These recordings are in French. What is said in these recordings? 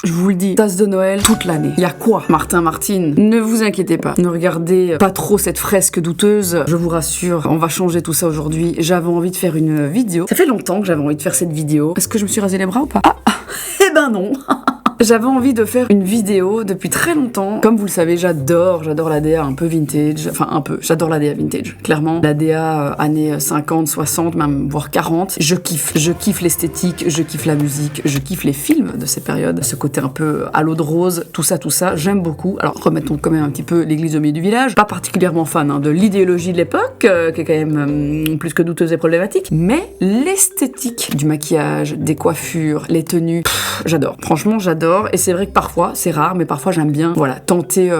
Je vous le dis, tasse de Noël toute l'année. Y a quoi, Martine? Ne vous inquiétez pas. Ne regardez pas trop cette fresque douteuse. Je vous rassure, on va changer tout ça aujourd'hui. J'avais envie de faire une vidéo. Ça fait longtemps que j'avais envie de faire cette vidéo. Est-ce que je me suis rasé les bras ou pas? Eh ben non. J'avais envie de faire une vidéo depuis très longtemps. Comme vous le savez, j'adore l'ADA un peu vintage. Enfin, un peu. J'adore l'ADA vintage. Clairement, l'ADA années 50, 60, même voire 40. Je kiffe l'esthétique, je kiffe la musique, je kiffe les films de ces périodes. Ce côté un peu à l'eau de rose, tout ça, j'aime beaucoup. Alors, remettons quand même un petit peu l'église au milieu du village. Pas particulièrement fan de l'idéologie de l'époque, qui est quand même plus que douteuse et problématique. Mais l'esthétique du maquillage, des coiffures, les tenues, j'adore. Franchement, j'adore. Et c'est vrai que parfois, c'est rare, mais parfois j'aime bien, voilà, tenter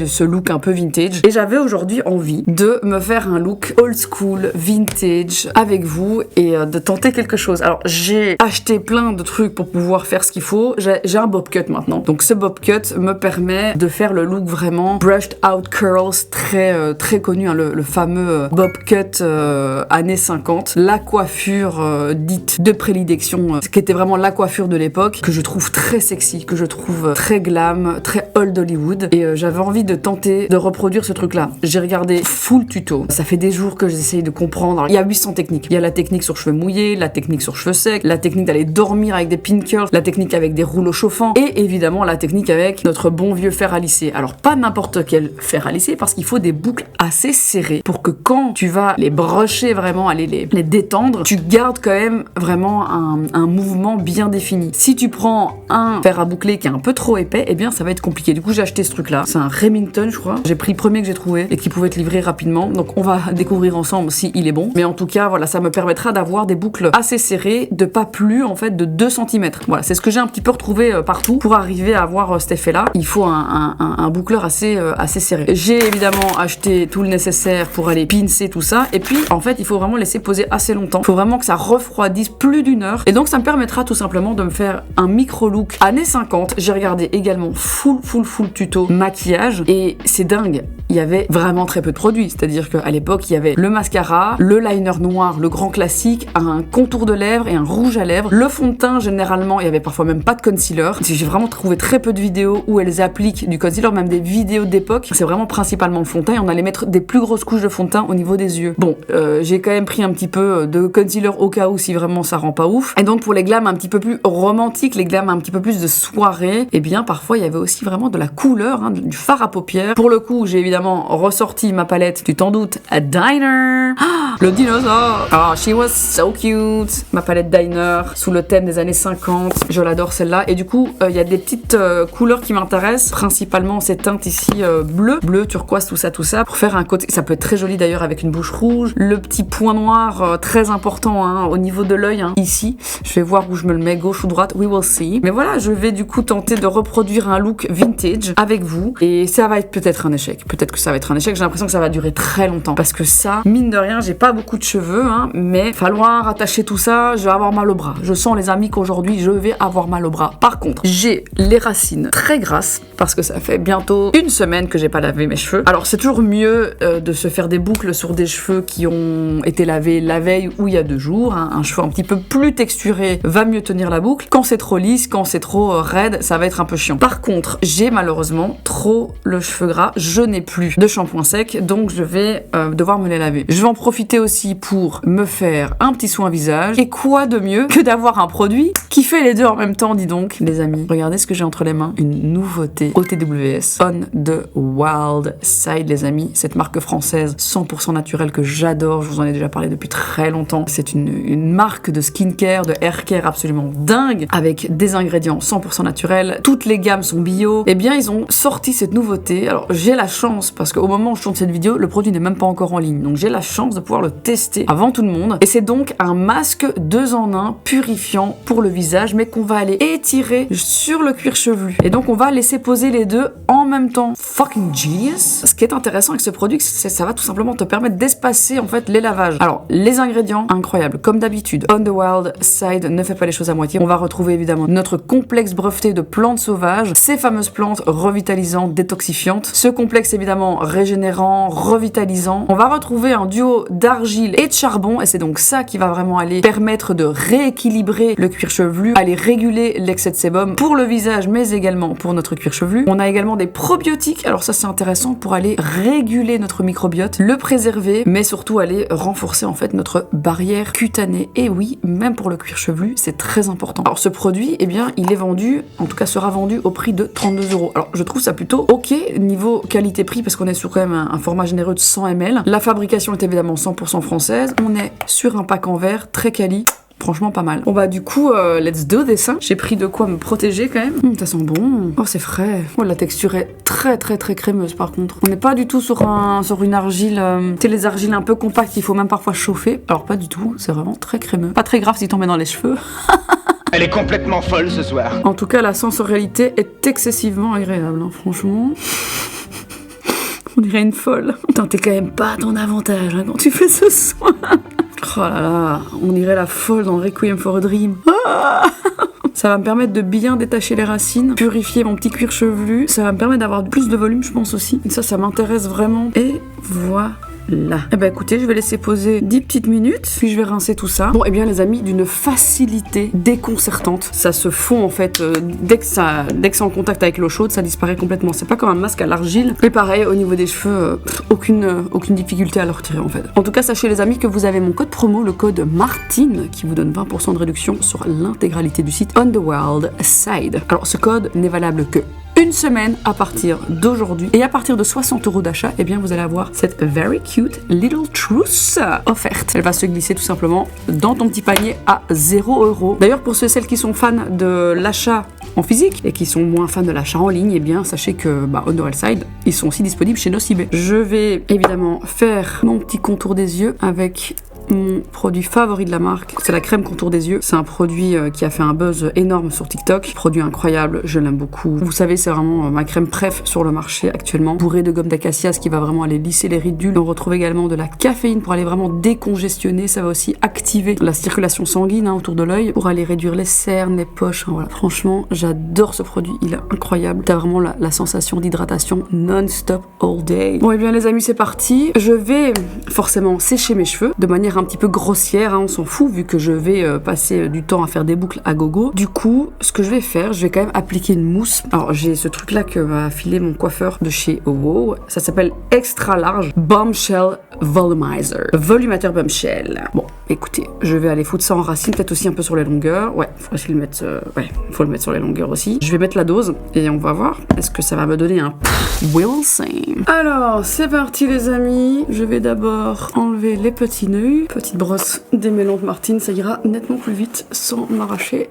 ce look un peu vintage. Et j'avais aujourd'hui envie de me faire un look old school, vintage, avec vous, et de tenter quelque chose. Alors, j'ai acheté plein de trucs pour pouvoir faire ce qu'il faut. J'ai un bob cut maintenant. Donc, ce bob cut me permet de faire le look vraiment brushed out curls, très connu, hein, le fameux bob cut années 50. La coiffure dite de prédilection, qui était vraiment la coiffure de l'époque, que je trouve très sexy, que je trouve très glam, très old Hollywood, et j'avais envie de tenter de reproduire ce truc là. J'ai regardé full tuto, ça fait des jours que j'essaye de comprendre. Alors, il y a 800 techniques, il y a la technique sur cheveux mouillés, la technique sur cheveux secs, la technique d'aller dormir avec des pin curls, la technique avec des rouleaux chauffants, et évidemment la technique avec notre bon vieux fer à lisser. Alors pas n'importe quel fer à lisser, parce qu'il faut des boucles assez serrées pour que quand tu vas les brusher vraiment, aller les détendre, tu gardes quand même vraiment un mouvement bien défini. Si tu prends un fer à boucler qui est un peu trop épais, eh bien ça va être compliqué. Du coup j'ai acheté ce truc là, c'est un Remington je crois, j'ai pris le premier que j'ai trouvé et qui pouvait être livré rapidement, donc on va découvrir ensemble si il est bon, mais en tout cas voilà, ça me permettra d'avoir des boucles assez serrées, de pas plus en fait de 2 cm. Voilà, c'est ce que j'ai un petit peu retrouvé partout pour arriver à avoir cet effet là. Il faut un boucleur assez serré. J'ai évidemment acheté tout le nécessaire pour aller pincer tout ça, et puis en fait il faut vraiment laisser poser assez longtemps, il faut vraiment que ça refroidisse plus d'1 heure, et donc ça me permettra tout simplement de me faire un micro look années 50. J'ai regardé également full tuto maquillage, et c'est dingue, il y avait vraiment très peu de produits, c'est-à-dire qu'à l'époque il y avait le mascara, le liner noir, le grand classique, un contour de lèvres et un rouge à lèvres, le fond de teint généralement, il y avait parfois même pas de concealer. J'ai vraiment trouvé très peu de vidéos où elles appliquent du concealer, même des vidéos d'époque, c'est vraiment principalement le fond de teint, et on allait mettre des plus grosses couches de fond de teint au niveau des yeux. Bon, j'ai quand même pris un petit peu de concealer au cas où si vraiment ça rend pas ouf, et donc pour les glams un petit peu plus romantiques, les glams un petit peu plus de soirée, et bien parfois il y avait aussi vraiment de la couleur, hein, du fard à paupières. Pour le coup, j'ai évidemment ressorti ma palette, tu t'en doutes, à Diner. Le dinosaure. Oh, she was so cute. Ma palette Diner sous le thème des années 50. Je l'adore celle-là. Et du coup, il y a des petites couleurs qui m'intéressent, principalement ces teintes ici bleu, turquoise, tout ça, pour faire un côté. Ça peut être très joli d'ailleurs avec une bouche rouge. Le petit point noir très important, hein, au niveau de l'œil, hein, ici. Je vais voir où je me le mets, gauche ou droite. We will see. Mais voilà, je vais du coup tenter de reproduire un look vintage avec vous, et ça va être peut-être un échec. Peut-être que ça va être un échec. J'ai l'impression que ça va durer très longtemps, parce que ça, mine de rien, j'ai pas beaucoup de cheveux, hein, mais falloir attacher tout ça, je vais avoir mal au bras. Je sens, les amis, qu'aujourd'hui je vais avoir mal au bras. Par contre, j'ai les racines très grasses, parce que ça fait bientôt 1 semaine que j'ai pas lavé mes cheveux. Alors c'est toujours mieux de se faire des boucles sur des cheveux qui ont été lavés la veille ou il y a 2 jours, hein. Un cheveu un petit peu plus texturé va mieux tenir la boucle. Quand c'est trop lisse, quand c'est trop raide, ça va être un peu chiant. Par contre, j'ai malheureusement trop le cheveu gras, je n'ai plus de shampoing sec, donc je vais devoir me les laver. Je vais en profiter aussi pour me faire un petit soin visage, et quoi de mieux que d'avoir un produit qui fait les deux en même temps, dis donc. Les amis, regardez ce que j'ai entre les mains, une nouveauté OTWS, On the Wild Side, les amis, cette marque française 100% naturelle que j'adore, je vous en ai déjà parlé depuis très longtemps. C'est une marque de skincare, de haircare absolument dingue, avec des ingrédients 100% naturels, toutes les gammes sont bio. Et bien ils ont sorti cette nouveauté. Alors j'ai la chance, parce qu'au moment où je tourne cette vidéo, le produit n'est même pas encore en ligne, donc j'ai la chance de pouvoir le tester avant tout le monde, et c'est donc un masque 2 en 1 purifiant pour le visage, mais qu'on va aller étirer sur le cuir chevelu, et donc on va laisser poser les deux en même temps. Fucking genius. Ce qui est intéressant avec ce produit, c'est que ça va tout simplement te permettre d'espacer en fait les lavages. Alors les ingrédients incroyables, comme d'habitude, On the Wild Side ne fait pas les choses à moitié. On va retrouver évidemment notre complexe breveté de plantes sauvages, ces fameuses plantes revitalisantes, détoxifiantes. Ce complexe évidemment régénérant, revitalisant. On va retrouver un duo d'argile et de charbon et c'est donc ça qui va vraiment aller permettre de rééquilibrer le cuir chevelu, aller réguler l'excès de sébum pour le visage mais également pour notre cuir chevelu. On a également des probiotiques, alors ça c'est intéressant pour aller réguler notre microbiote, le préserver mais surtout aller renforcer en fait notre barrière cutanée. Et oui, même pour le cuir chevelu, c'est très important. Alors ce produit, eh bien, il est vendu, en tout cas sera vendu au prix de 32 €. Alors je trouve ça plutôt ok niveau qualité-prix parce qu'on est sur quand même un format généreux de 100 ml. La fabrication est évidemment 100% française. On est sur un pack en verre très quali. Franchement pas mal. Bon bah du coup, let's do this. Hein. J'ai pris de quoi me protéger quand même. Ça sent bon. Oh c'est frais. Oh la texture est très crémeuse par contre. On n'est pas du tout sur une argile. Tu sais les argiles un peu compactes, il faut même parfois chauffer. Alors pas du tout, c'est vraiment très crémeux. Pas très grave si t'en mets dans les cheveux. Elle est complètement folle ce soir. En tout cas la sensorialité est excessivement agréable, hein, franchement. On dirait une folle. Putain, t'es quand même pas à ton avantage hein, quand tu fais ce soin. Oh là là, on dirait la folle dans Requiem for a Dream. Ah ça va me permettre de bien détacher les racines, purifier mon petit cuir chevelu. Ça va me permettre d'avoir plus de volume, je pense aussi. Et ça m'intéresse vraiment. Et voilà. Eh ben écoutez, je vais laisser poser 10 petites minutes, puis je vais rincer tout ça. Bon, et bien les amis, d'une facilité déconcertante. Ça se fond en fait, dès que c'est en contact avec l'eau chaude, ça disparaît complètement. C'est pas comme un masque à l'argile. Et pareil, au niveau des cheveux, aucune difficulté à le retirer en fait. En tout cas, sachez les amis que vous avez mon code promo, le code Martine, qui vous donne 20% de réduction sur l'intégralité du site On The Wild Side. Alors ce code n'est valable que une semaine à partir d'aujourd'hui et à partir de 60 € d'achat, eh bien vous allez avoir cette very cute little trousse offerte. Elle va se glisser tout simplement dans ton petit panier à 0 €. D'ailleurs pour ceux et celles qui sont fans de l'achat en physique et qui sont moins fans de l'achat en ligne, eh bien sachez que On The Wild Side, ils sont aussi disponibles chez Nocibé. Je vais évidemment faire mon petit contour des yeux avec mon produit favori de la marque, c'est la crème contour des yeux. C'est un produit qui a fait un buzz énorme sur TikTok. Produit incroyable, je l'aime beaucoup. Vous savez, c'est vraiment ma crème préf sur le marché actuellement. Bourrée de gomme d'acacia, ce qui va vraiment aller lisser les ridules. On retrouve également de la caféine pour aller vraiment décongestionner. Ça va aussi activer la circulation sanguine autour de l'œil pour aller réduire les cernes, les poches. Voilà. Franchement, j'adore ce produit. Il est incroyable. T'as vraiment la sensation d'hydratation non-stop all day. Bon, et bien les amis, c'est parti. Je vais forcément sécher mes cheveux de manière un petit peu grossière, on s'en fout vu que je vais passer du temps à faire des boucles à gogo. Du coup, ce que je vais faire, je vais quand même appliquer une mousse. Alors j'ai ce truc là que m'a filé mon coiffeur de chez Wow. Ça s'appelle Extra Large Bombshell Volumizer. Volumateur Bombshell. Bon, écoutez, je vais aller foutre ça en racine, peut-être aussi un peu sur les longueurs. Ouais, faut le mettre, faut le mettre sur les longueurs aussi. Je vais mettre la dose et on va voir. Est-ce que ça va me donner un we'll see. Alors, c'est parti les amis. Je vais d'abord enlever les petits nœuds. Petite brosse démêlante Martine, ça ira nettement plus vite sans m'arracher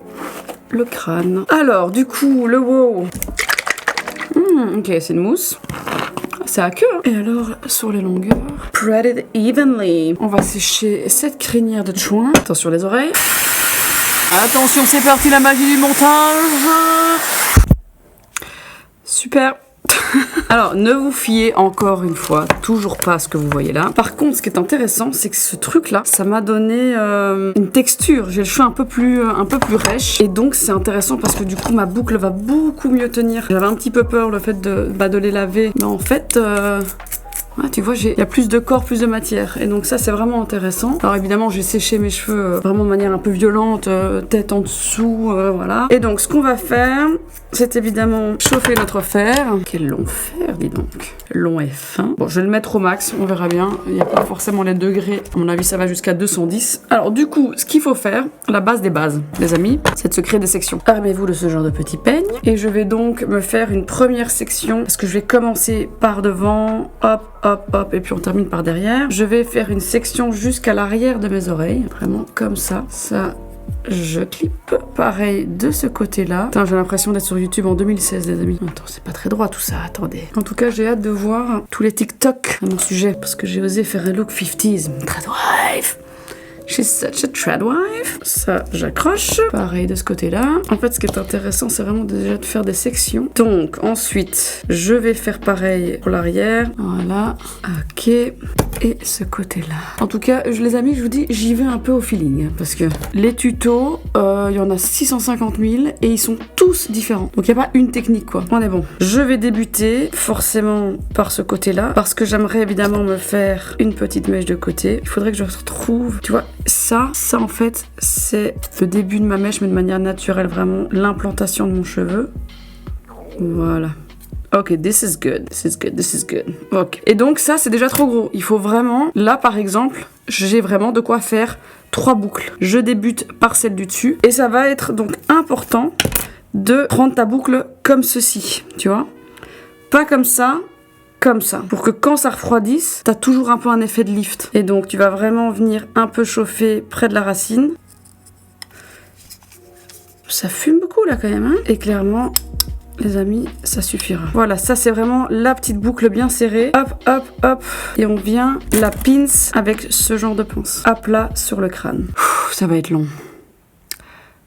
le crâne. Alors, du coup, le wow. Ok, c'est une mousse. C'est à queue. Et alors, sur les longueurs, spread it evenly. On va sécher cette crinière de chouin. Attention les oreilles. Attention, c'est parti, la magie du montage. Super. Alors, ne vous fiez encore une fois toujours pas à ce que vous voyez là. Par contre, ce qui est intéressant, c'est que ce truc-là, ça m'a donné une texture. J'ai le cheveu un peu plus rêche. Et donc, c'est intéressant parce que du coup, ma boucle va beaucoup mieux tenir. J'avais un petit peu peur le fait de les laver. Mais en fait... Ouais, tu vois, il y a plus de corps, plus de matière. Et donc ça, c'est vraiment intéressant. Alors évidemment, j'ai séché mes cheveux vraiment de manière un peu violente, tête en dessous, voilà. Et donc, ce qu'on va faire, c'est évidemment chauffer notre fer. Quel long fer, dis donc. Long et fin. Bon, je vais le mettre au max, on verra bien. Il n'y a pas forcément les degrés. À mon avis, ça va jusqu'à 210. Alors du coup, ce qu'il faut faire, la base des bases, les amis, c'est de se créer des sections. Armez-vous de ce genre de petits peignes. Et je vais donc me faire une première section, parce que je vais commencer par devant, hop, hop, hop, et puis on termine par derrière. Je vais faire une section jusqu'à l'arrière de mes oreilles, vraiment comme ça. Ça, je clippe. Pareil de ce côté-là. Putain, j'ai l'impression d'être sur YouTube en 2016, les amis. Attends, c'est pas très droit tout ça, attendez. En tout cas, j'ai hâte de voir tous les TikTok à mon sujet, parce que j'ai osé faire un look 50s. Très drive. She's such a tradwife. Ça, j'accroche. Pareil de ce côté-là. En fait, ce qui est intéressant, c'est vraiment déjà de faire des sections. Donc, ensuite, je vais faire pareil pour l'arrière. Voilà. Ok. Et ce côté-là. En tout cas, les amis, je vous dis, j'y vais un peu au feeling. Parce que les tutos, il y en a 650 000 et ils sont tous différents. Donc, il n'y a pas une technique, quoi. On est bon. Je vais débuter forcément par ce côté-là. Parce que j'aimerais évidemment me faire une petite mèche de côté. Il faudrait que je retrouve, tu vois, ça en fait, c'est le début de ma mèche, mais de manière naturelle, vraiment l'implantation de mon cheveu. Voilà. Ok, this is good, this is good, this is good. Ok. Et donc ça, c'est déjà trop gros. Il faut vraiment, là par exemple, j'ai vraiment de quoi faire 3 boucles. Je débute par celle du dessus. Et ça va être donc important de prendre ta boucle comme ceci, tu vois. Pas comme ça, pour que quand ça refroidisse, t'as toujours un peu un effet de lift. Et donc tu vas vraiment venir un peu chauffer près de la racine. Ça fume beaucoup là quand même, hein. Et clairement, les amis, ça suffira. Voilà, ça c'est vraiment la petite boucle bien serrée. Hop, hop, hop. Et on vient la pince avec ce genre de pince. À plat sur le crâne. Ça va être long.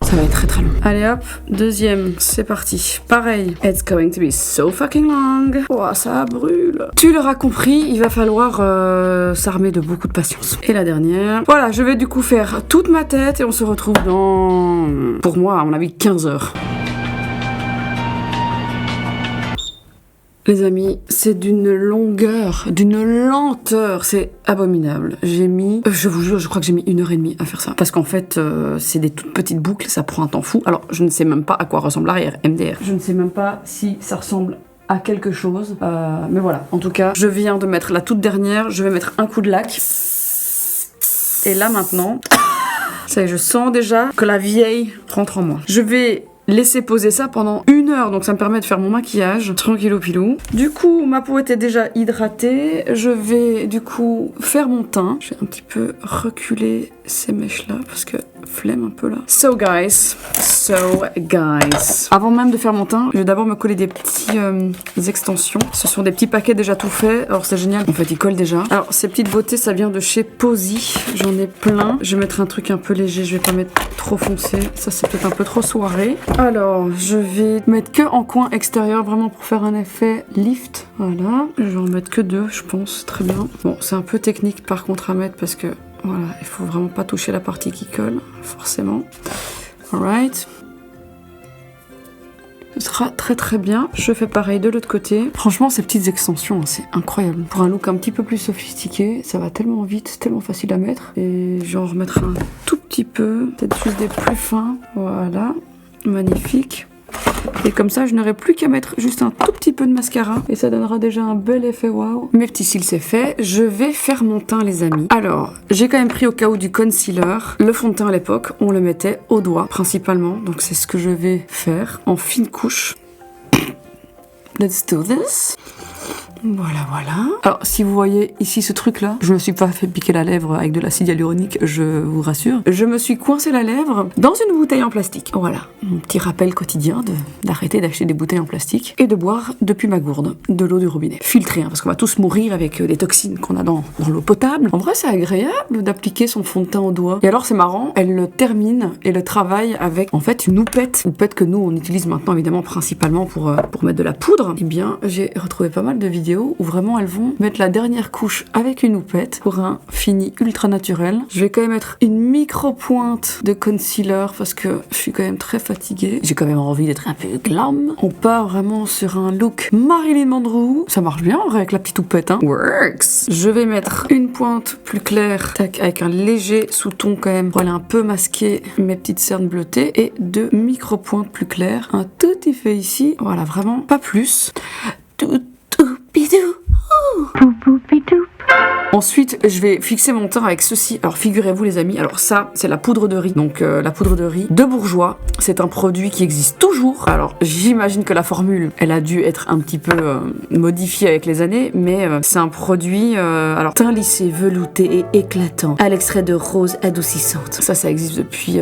Ça va être très très long. Allez hop, deuxième, c'est parti. Pareil. It's going to be so fucking long. Oh, ça brûle. Tu l'auras compris, il va falloir s'armer de beaucoup de patience. Et la dernière. Voilà, je vais du coup faire toute ma tête et on se retrouve dans, pour moi, à mon avis, 15 heures. Les amis, c'est d'une longueur, d'une lenteur, c'est abominable. J'ai mis, je vous jure, je crois que j'ai mis 1h30 à faire ça. Parce qu'en fait, c'est des toutes petites boucles, ça prend un temps fou. Alors, je ne sais même pas à quoi ressemble l'arrière, MDR. Je ne sais même pas si ça ressemble à quelque chose. Mais voilà, en tout cas, je viens de mettre la toute dernière, je vais mettre un coup de lac. Et là maintenant, ça y est, je sens déjà que la vieille rentre en moi. Je vais laisser poser ça pendant 1 heure, donc ça me permet de faire mon maquillage tranquillou pilou. Du coup, ma peau était déjà hydratée. Je vais du coup faire mon teint. Je vais un petit peu reculer ces mèches là parce que flemme un peu là. So guys, avant même de faire mon teint, je vais d'abord me coller des petits extensions. Ce sont des petits paquets déjà tout faits. Alors c'est génial, en fait ils collent déjà. Alors ces petites beautés, ça vient de chez Posy. J'en ai plein. Je vais mettre un truc un peu léger, je vais pas mettre trop foncé. Ça c'est peut-être un peu trop soirée. Alors je vais mettre que en coin extérieur, vraiment pour faire un effet lift. Voilà, je vais en mettre que 2, je pense, très bien. Bon, c'est un peu technique par contre à mettre parce que voilà, il faut vraiment pas toucher la partie qui colle, forcément. Alright. Ce sera très très bien. Je fais pareil de l'autre côté. Franchement, ces petites extensions, c'est incroyable. Pour un look un petit peu plus sophistiqué, ça va tellement vite, c'est tellement facile à mettre. Et je vais en remettre un tout petit peu, peut-être juste des plus fins. Voilà, magnifique. Et comme ça, je n'aurai plus qu'à mettre juste un tout petit peu de mascara et ça donnera déjà un bel effet waouh. Mes petits cils, c'est fait. Je vais faire mon teint, les amis. Alors, j'ai quand même pris au cas où du concealer. Le fond de teint à l'époque, on le mettait au doigt principalement. Donc c'est ce que je vais faire en fine couche. Let's do this. Voilà, voilà. Alors, si vous voyez ici ce truc-là, je me suis pas fait piquer la lèvre avec de l'acide hyaluronique, je vous rassure. Je me suis coincé la lèvre dans une bouteille en plastique. Voilà, mon petit rappel quotidien d'arrêter d'acheter des bouteilles en plastique et de boire depuis ma gourde de l'eau du robinet. Filtrée, hein, parce qu'on va tous mourir avec les toxines qu'on a dans l'eau potable. En vrai, c'est agréable d'appliquer son fond de teint au doigt. Et alors, c'est marrant, elle le termine et le travaille avec, en fait, une houppette. Une houppette que nous, on utilise maintenant, évidemment, principalement pour mettre de la poudre. Eh bien, j'ai retrouvé pas mal de vidéos où vraiment elles vont mettre la dernière couche avec une houppette pour un fini ultra naturel. Je vais quand même mettre une micro pointe de concealer parce que je suis quand même très fatiguée. J'ai quand même envie d'être un peu glam. On part vraiment sur un look Marilyn Monroe. Ça marche bien en vrai avec la petite houppette, hein. Works. Je vais mettre une pointe plus claire, tac, avec un léger sous-ton quand même pour aller un peu masquer mes petites cernes bleutées et 2 micro pointes plus claires. Un tout petit fait ici. Voilà, vraiment pas plus. Ensuite, je vais fixer mon teint avec ceci. Alors, figurez-vous les amis, alors ça, c'est la poudre de riz. Donc, la poudre de riz de Bourjois. C'est un produit qui existe toujours. Alors, j'imagine que la formule, elle a dû être un petit peu modifiée avec les années. Mais c'est un produit, alors, teint lissé, velouté et éclatant. À l'extrait de rose adoucissante. Ça existe depuis...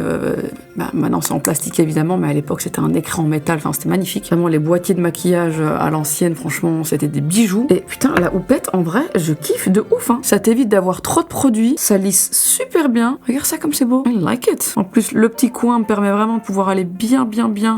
maintenant, c'est en plastique évidemment, mais à l'époque, c'était un écran en métal. Enfin, c'était magnifique. Vraiment, les boîtiers de maquillage à l'ancienne, franchement, c'était des bijoux. Et putain, la houppette, en vrai, je kiffe de ouf, hein. Ça t'évite d'avoir trop de produits. Ça lisse super bien. Regarde ça comme c'est beau. I like it. En plus, le petit coin me permet vraiment de pouvoir aller bien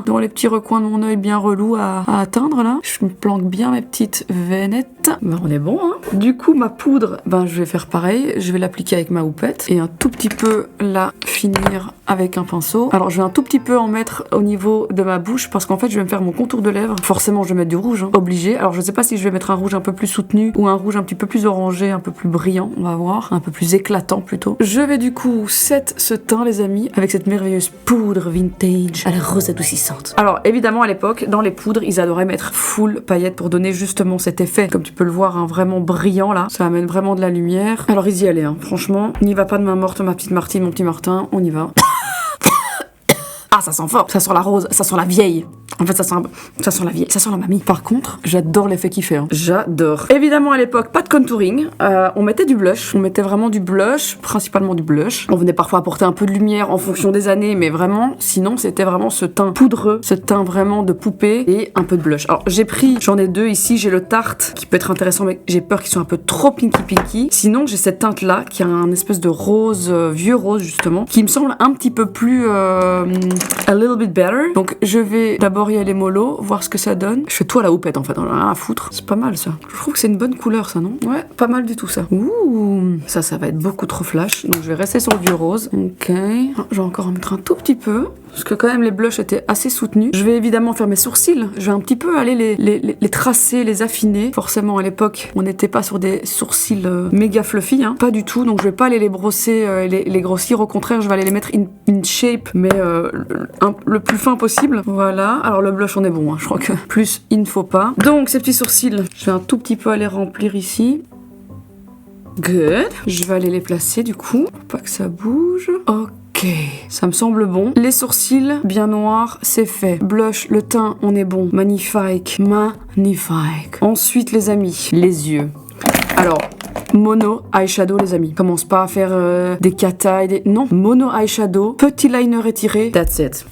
dans les petits recoins de mon œil bien relou à atteindre là. Je me planque bien mes petites veinettes. Ben, on est bon, hein. Du coup, ma poudre, ben, je vais faire pareil. Je vais l'appliquer avec ma houppette et un tout petit peu la finir avec un pinceau. Alors, je vais un tout petit peu en mettre au niveau de ma bouche parce qu'en fait, je vais me faire mon contour de lèvres. Forcément, je vais mettre du rouge, hein, obligé. Alors, je sais pas si je vais mettre un rouge un peu plus soutenu ou un rouge un petit peu plus orangé, un peu plus brillant. On va voir. Un peu plus éclatant plutôt. Je vais du coup set ce teint, les amis, avec cette merveilleuse poudre vintage à la rose adoucissante. Alors, évidemment, à l'époque, dans les poudres, ils adoraient mettre full paillettes pour donner justement cet effet. Comme tu peux le voir, hein, vraiment brillant là. Ça amène vraiment de la lumière. Alors, ils y allaient, hein. Franchement, n'y va pas de main morte, ma petite Martine, mon petit Martin. On y va. Ah, ça sent fort, ça sent la rose, ça sent la vieille. En fait, ça sent la vieille, ça sent la mamie. Par contre, j'adore l'effet qu'il fait. Hein. J'adore. Évidemment, à l'époque, pas de contouring. On mettait du blush. On mettait vraiment du blush, principalement du blush. On venait parfois apporter un peu de lumière en fonction des années, mais vraiment, sinon, c'était vraiment ce teint poudreux, ce teint vraiment de poupée et un peu de blush. Alors, j'en ai deux ici. J'ai le Tarte qui peut être intéressant, mais j'ai peur qu'ils soient un peu trop pinky. Sinon, j'ai cette teinte-là qui a un espèce de rose, vieux rose justement, qui me semble un petit peu plus a little bit better. Donc je vais d'abord y aller mollo, voir ce que ça donne. Je fais tout à la houppette en fait, on a rien à foutre. C'est pas mal ça. Je trouve que c'est une bonne couleur ça, non? Ouais, pas mal du tout ça. Ouh, ça va être beaucoup trop flash. Donc je vais rester sur le vieux rose. Ok. Je vais encore en mettre un tout petit peu. Parce que quand même les blushs étaient assez soutenus. Je vais évidemment faire mes sourcils. Je vais un petit peu aller les tracer, les affiner. Forcément à l'époque, on n'était pas sur des sourcils méga fluffy, hein. Pas du tout. Donc je vais pas aller les brosser, les grossir. Au contraire, je vais aller les mettre in shape, mais le plus fin possible. Voilà. Alors le blush, on est bon. Hein. Je crois que plus il ne faut pas. Donc ces petits sourcils, je vais un tout petit peu aller remplir ici. Good. Je vais aller les placer du coup. Pour pas que ça bouge. Ok, ça me semble bon. Les sourcils bien noirs, c'est fait. Blush, le teint, on est bon. Magnifique, magnifique. Ensuite, les amis, les yeux. Alors, mono eyeshadow, les amis. Commence pas à faire des katas et des... Non, mono eyeshadow, petit liner étiré. That's it.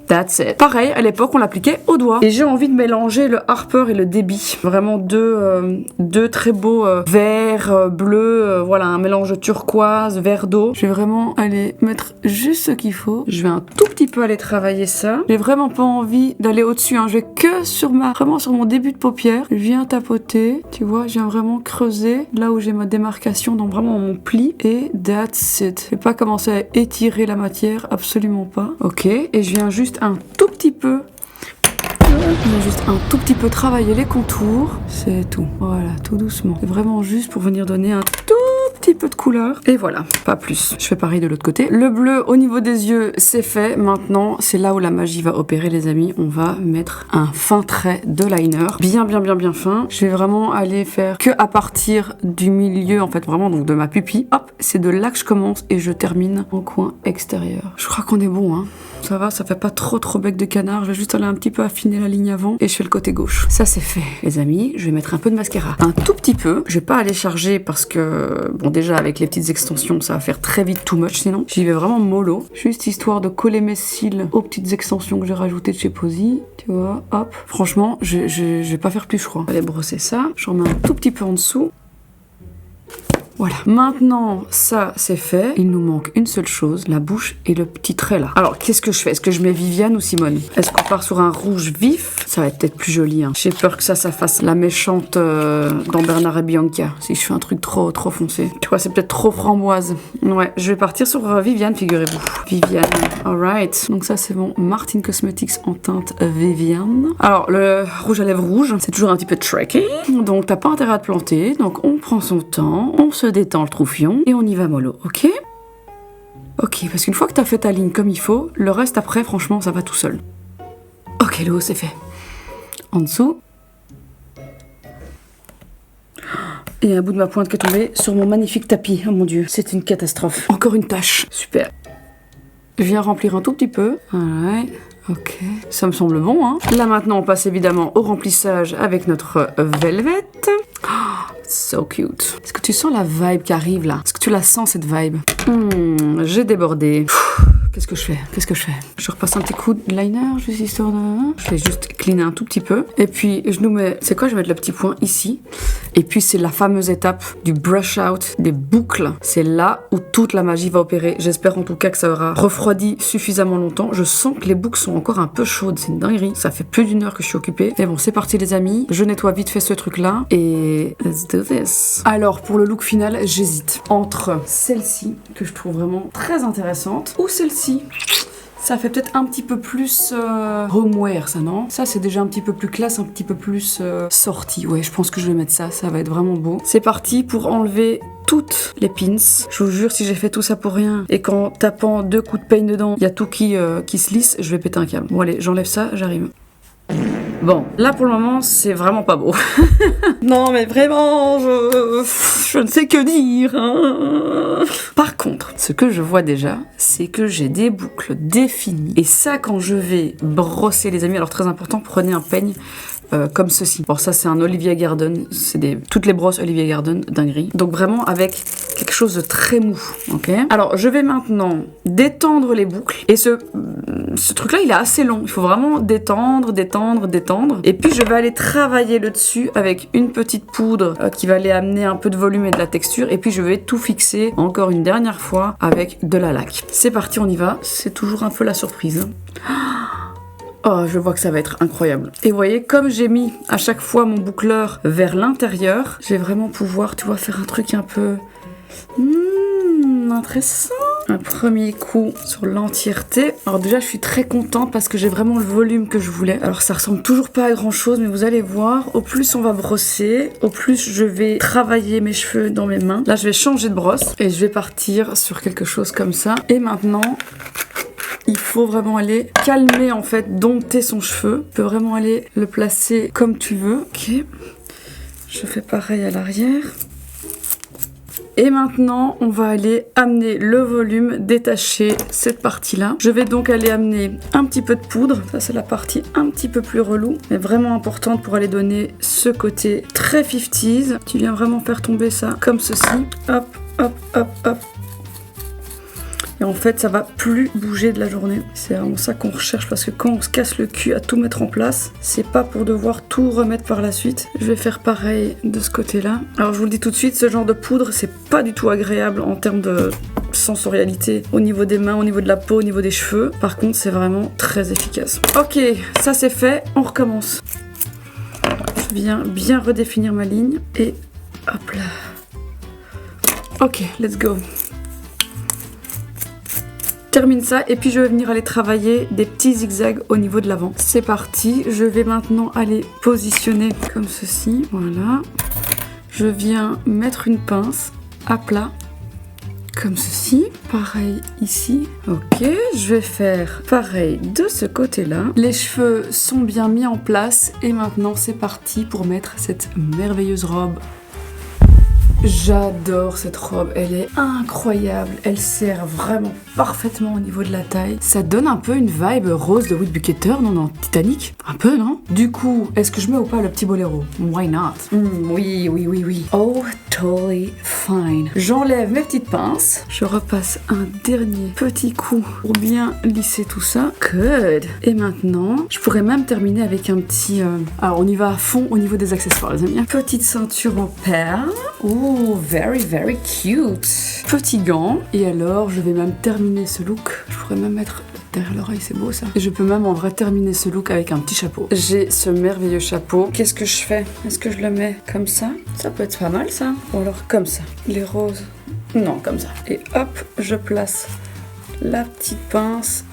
That's it. Pareil, à l'époque, on l'appliquait au doigt. Et j'ai envie de mélanger le Harper et le Debbie. Vraiment deux très beaux verts, bleus. Voilà, un mélange turquoise, vert d'eau. Je vais vraiment aller mettre juste ce qu'il faut. Je vais un tout petit peu aller travailler ça. J'ai vraiment pas envie d'aller au-dessus. Hein. Je vais que vraiment sur mon début de paupière. Je viens tapoter. Tu vois, je viens vraiment creuser là où j'ai ma démarcation dans vraiment mon pli. Et that's it. Je vais pas commencer à étirer la matière. Absolument pas. Ok. Et je viens juste un tout petit peu travailler les contours, c'est tout. Voilà, tout doucement. C'est vraiment juste pour venir donner un tout petit peu de couleur. Et voilà, pas plus. Je fais pareil de l'autre côté. Le bleu au niveau des yeux, c'est fait. Maintenant, c'est là où la magie va opérer, les amis. On va mettre un fin trait de liner. Bien fin. Je vais vraiment aller faire que à partir du milieu, en fait, vraiment, donc de ma pupille. Hop, c'est de là que je commence et je termine en coin extérieur. Je crois qu'on est bon, hein. Ça va, ça fait pas trop bec de canard. Je vais juste aller un petit peu affiner la ligne avant et je fais le côté gauche. Ça c'est fait, les amis. Je vais mettre un peu de mascara. Un tout petit peu. Je vais pas aller charger parce que, bon, déjà avec les petites extensions, ça va faire très vite too much sinon. J'y vais vraiment mollo. Juste histoire de coller mes cils aux petites extensions que j'ai rajoutées de chez Posy. Tu vois, hop. Franchement, je vais pas faire plus, je crois. Je vais aller brosser ça. J'en mets un tout petit peu en dessous. Voilà, maintenant ça c'est fait. Il nous manque une seule chose, la bouche et le petit trait là. Alors qu'est-ce que je fais? Est-ce que je mets Viviane ou Simone? Est-ce qu'on part sur un rouge vif? Ça va être peut-être plus joli, hein. J'ai peur que ça fasse la méchante dans Bernard et Bianca. Si je fais un truc trop foncé. Tu vois, c'est peut-être trop framboise. Ouais, je vais partir sur Viviane, figurez-vous. Viviane, alright. Donc ça c'est bon, Martin Cosmetics en teinte Viviane. Alors le rouge à lèvres rouge, c'est toujours un petit peu tricky. Donc t'as pas intérêt à te planter. Donc on prend son temps, on se détend le troufion et on y va mollo, ok? Ok, parce qu'une fois que t'as fait ta ligne comme il faut, le reste après, franchement, ça va tout seul. Ok, le haut, c'est fait. En dessous. Et un bout de ma pointe qui est tombé sur mon magnifique tapis. Oh mon dieu, c'est une catastrophe. Encore une tache. Super. Je viens remplir un tout petit peu. Ouais. Ok, ça me semble bon, hein. Là maintenant, on passe évidemment au remplissage avec notre Velvet. Oh, so cute. Est-ce que tu sens la vibe qui arrive là? Est-ce que tu la sens cette vibe? J'ai débordé. qu'est-ce que je fais? Je repasse un petit coup de liner, juste histoire de... Je vais juste cleaner un tout petit peu. Et puis, je nous mets... C'est quoi? Je vais mettre le petit point ici. Et puis, c'est la fameuse étape du brush out, des boucles. C'est là où toute la magie va opérer. J'espère en tout cas que ça aura refroidi suffisamment longtemps. Je sens que les boucles sont encore un peu chaudes. C'est une dinguerie. Ça fait plus d'1 heure que je suis occupée. Mais bon, c'est parti les amis. Je nettoie vite fait ce truc-là. Et let's do this. Alors, pour le look final, j'hésite entre celle-ci, que je trouve vraiment très intéressante, ou celle-ci. Ça fait peut-être un petit peu plus homeware, ça, non? Ça, c'est déjà un petit peu plus classe, un petit peu plus sorti. Ouais, je pense que je vais mettre ça. Ça va être vraiment beau. C'est parti pour enlever toutes les pins. Je vous jure, si j'ai fait tout ça pour rien et qu'en tapant 2 coups de peigne dedans, il y a tout qui se lisse, je vais péter un câble. Bon, allez, j'enlève ça, j'arrive. Bon, là pour le moment, c'est vraiment pas beau. Non, mais vraiment, je ne sais que dire. Hein. Par contre, ce que je vois déjà, c'est que j'ai des boucles définies. Et ça, quand je vais brosser, les amis, alors très important, prenez un peigne. Comme ceci. Bon, ça c'est un Olivia Garden, c'est toutes les brosses Olivia Garden, dinguerie. Donc vraiment avec quelque chose de très mou, ok? Alors je vais maintenant détendre les boucles et ce truc là il est assez long, il faut vraiment détendre. Et puis je vais aller travailler le dessus avec une petite poudre qui va aller amener un peu de volume et de la texture et puis je vais tout fixer encore une dernière fois avec de la laque. C'est parti, on y va, c'est toujours un peu la surprise. Oh, je vois que ça va être incroyable. Et vous voyez, comme j'ai mis à chaque fois mon boucleur vers l'intérieur, je vais vraiment pouvoir, tu vois, faire un truc un peu... intéressant. Un premier coup sur l'entièreté. Alors déjà, je suis très contente parce que j'ai vraiment le volume que je voulais. Alors ça ressemble toujours pas à grand chose, mais vous allez voir, au plus on va brosser, au plus je vais travailler mes cheveux dans mes mains. Là, je vais changer de brosse et je vais partir sur quelque chose comme ça. Et maintenant... il faut vraiment aller calmer en fait, dompter son cheveu. Tu peux vraiment aller le placer comme tu veux. Ok. Je fais pareil à l'arrière. Et maintenant, on va aller amener le volume, détacher cette partie-là. Je vais donc aller amener un petit peu de poudre. Ça, c'est la partie un petit peu plus relou, mais vraiment importante pour aller donner ce côté très 50s. Tu viens vraiment faire tomber ça comme ceci. Hop, hop, hop, hop. Et en fait, ça va plus bouger de la journée. C'est vraiment ça qu'on recherche parce que quand on se casse le cul à tout mettre en place, c'est pas pour devoir tout remettre par la suite. Je vais faire pareil de ce côté-là. Alors, je vous le dis tout de suite, ce genre de poudre, c'est pas du tout agréable en termes de sensorialité au niveau des mains, au niveau de la peau, au niveau des cheveux. Par contre, c'est vraiment très efficace. Ok, ça c'est fait, on recommence. Je viens bien redéfinir ma ligne et hop là. Ok, let's go. Termine ça et puis je vais venir aller travailler des petits zigzags au niveau de l'avant. C'est parti, je vais maintenant aller positionner comme ceci, voilà. Je viens mettre une pince à plat, comme ceci. Pareil ici, ok. Je vais faire pareil de ce côté-là. Les cheveux sont bien mis en place et maintenant c'est parti pour mettre cette merveilleuse robe. J'adore cette robe, elle est incroyable, elle sert vraiment parfaitement au niveau de la taille. Ça donne un peu une vibe rose de Whit Bucater, non, dans Titanic. Un peu, non? Du coup, est-ce que je mets ou pas le petit boléro? Why not? Oui. Oh, totally fine. J'enlève mes petites pinces, je repasse un dernier petit coup pour bien lisser tout ça. Good. Et maintenant, je pourrais même terminer avec un petit... Alors, on y va à fond au niveau des accessoires, les amis. Petite ceinture en perles. Oh, very cute. Petit gant. Et alors, je vais même terminer ce look. Je pourrais même mettre derrière l'oreille, c'est beau ça. Et je peux même en vrai terminer ce look avec un petit chapeau. J'ai ce merveilleux chapeau. Qu'est-ce que je fais? Est-ce que je le mets comme ça? Ça peut être pas mal ça. Ou alors comme ça. Les roses. Non, comme ça. Et hop, je place la petite pince.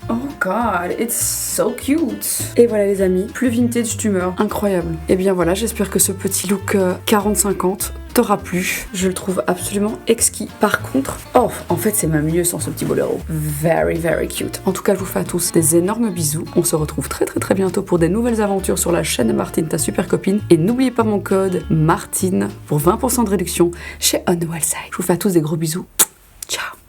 Oh god, it's so cute. Et voilà les amis, plus vintage tumeur, incroyable. Et bien voilà, j'espère que ce petit look 40-50 t'aura plu. Je le trouve absolument exquis. Par contre, oh, en fait c'est même mieux sans ce petit boléro. Very cute. En tout cas, je vous fais à tous des énormes bisous. On se retrouve très bientôt pour des nouvelles aventures sur la chaîne de Martine, ta super copine. Et n'oubliez pas mon code Martine pour 20% de réduction chez On The Wild Side. Je vous fais à tous des gros bisous. Ciao.